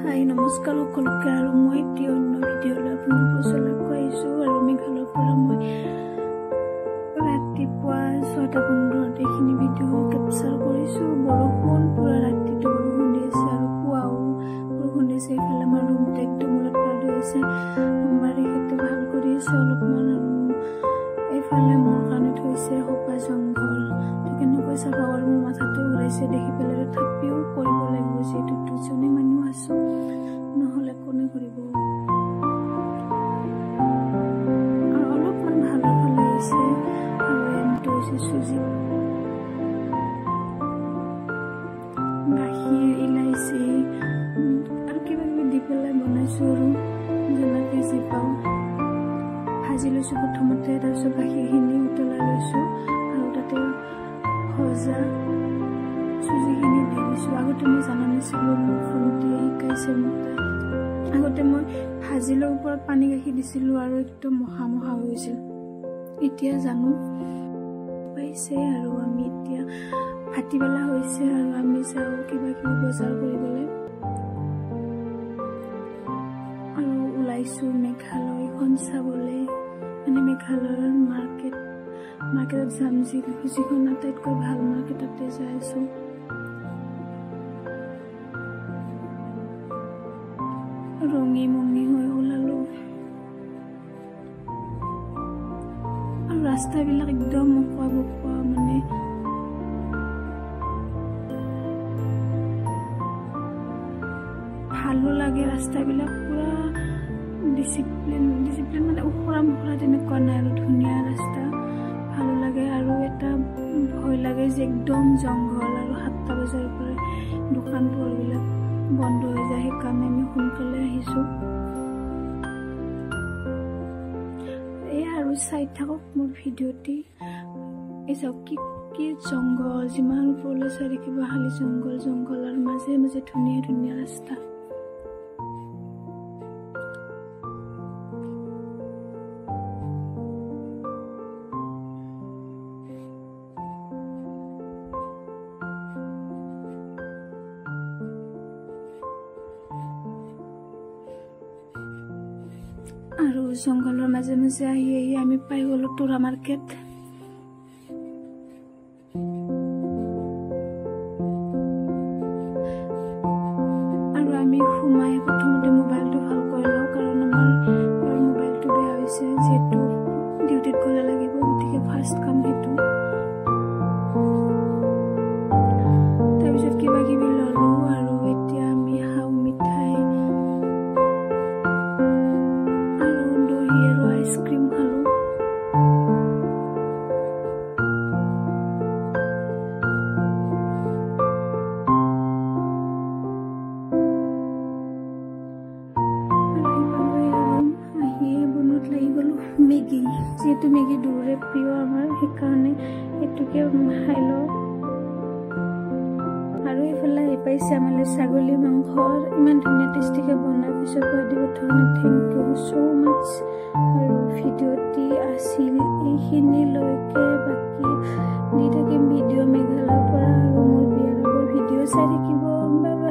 হাই নমস্কাৰ সকলোকে আৰু মই এতিয়া অন্য ভিডিঅ'লৈ আপোনালোকৰ ওচৰলৈ আহিছোঁ আৰু মেঘালয়ৰ পৰা মই ৰাতিপুৱা 6:15 এইখিনি ভিডিঅ' কেপচাৰ কৰিছোঁ। বৰষুণ পুৰা ৰাতিটো বৰষুণ দি আছে আৰু পুৱাও বৰষুণ দিছে। এইফালে আমাৰ ৰুমটো একদম উলট পালট হৈ আছে। আমাৰ এখেতে ভাল কৰি আছে অলপমান আৰু এইফালে মোৰ কাৰণে থৈছে সোপা জংঘল কেনেকৈ চাফা কৰি মোৰ মাথাটো উৰাইছে দেখি পেলাই তথাপিও কৰিব লাগিব যিহেতু দুজনী মানুহ আছো নহ'লে কোনে কৰিব। আৰু অলপমান ভালৰ ফালে আহিছে আৰু এমটো হৈছে চুজি গাখীৰ ইলাইচি আৰু কিবা কিবি দি পেলাই বনাইছোঁ আৰু যেনেকৈ যি পাওঁ ভাজি লৈছোঁ প্ৰথমতে। তাৰপিছত গাখীৰখিনি উতলাই লৈছোঁ আৰু তাতে ভজা চুজিখিনি দি দিছোঁ। আগতে মই জানা নাছিলোঁ, মোৰ ভণ্টিয়ে শিকাইছে মোক। আগতে মই ভাজিলৰ ওপৰত পানী গাখীৰ দিছিলোঁ আৰু একদম মহা মহা হৈ গৈছিল। এতিয়া জানো পাইছে আৰু আমি এতিয়া ভাটিবেলা হৈছে আৰু আমি যাওঁ কিবা কিবি বজাৰ কৰিবলৈ আৰু ওলাইছোঁ মেঘালয়খন চাবলৈ। মানে মেঘালয়ৰ মাৰ্কেটত যাম যিখন আটাইতকৈ ভাল মাৰ্কেট তাতে যাই আছোঁ। ৰঙি মঙি হৈ ওলালোঁ আৰু ৰাস্তাবিলাক একদম মোকোৱা বোকোৱা, মানে ভালো লাগে। ৰাস্তাবিলাক পুৰা ডিচিপ্লিন মানে উখৰা মোখৰা তেনেকুৱা নাই আৰু ধুনীয়া ৰাস্তা, ভালো লাগে। আৰু এটা ভয় লাগে যে একদম জংঘল আৰু 7টা বজাৰ পৰা দোকান পোহাৰবিলাক বন্ধ হৈ যায়, সেইকাৰণে আমি সোনকালে আহিছোঁ। এয়া আৰু চাই থাকক মোৰ ভিডিঅ'টি। এই চাওক কি জংঘল, যিমান ওপৰলৈ চাই দেখিব খালি জংঘল আৰু মাজে মাজে ধুনীয়া ধুনীয়া ৰাস্তা। আৰু জংঘলৰ মাজে মাজে আহি আমি পাই গ'লো তোৰা মাৰ্কেট। আৰু আমি সোমাই প্ৰথমতে মোবাইলটো ভাল কৰি লওঁ, কাৰণ আমাৰ মোবাইলটো বেয়া হৈছে, যিহেতু ডিউটিত গ'লে লাগিব, গতিকে ফাৰ্ষ্ট কাম সেইটো। তাৰপিছত কিবা কিবি ল'লোঁ আৰু এতিয়া আমি খাওঁ মিঠাই আৰু আইচক্ৰীম খালোঁ। আহিয়ে বনোৱাত লাগি গ'লোঁ মেগী, যিহেতু মেগী দূৰৰে প্ৰিয় আমাৰ, সেইকাৰণে এইটোকে খাই লওঁ। আৰু এইফালে আহি পাইছে আমালৈ ছাগলী মাংস, ইমান ধুনীয়া টেষ্টিকৈ বনাই পিছত দিব কাৰণে থেংক ইউ ছ' মাছ। আৰু ভিডিঅ'টি আছিল এইখিনিলৈকে, বাকী দি থাকিম ভিডিঅ' মেঘালয়ৰ পৰা আৰু মোৰ বিয়াৰ আগৰ ভিডিঅ' চাই থাকিব। Bye bye.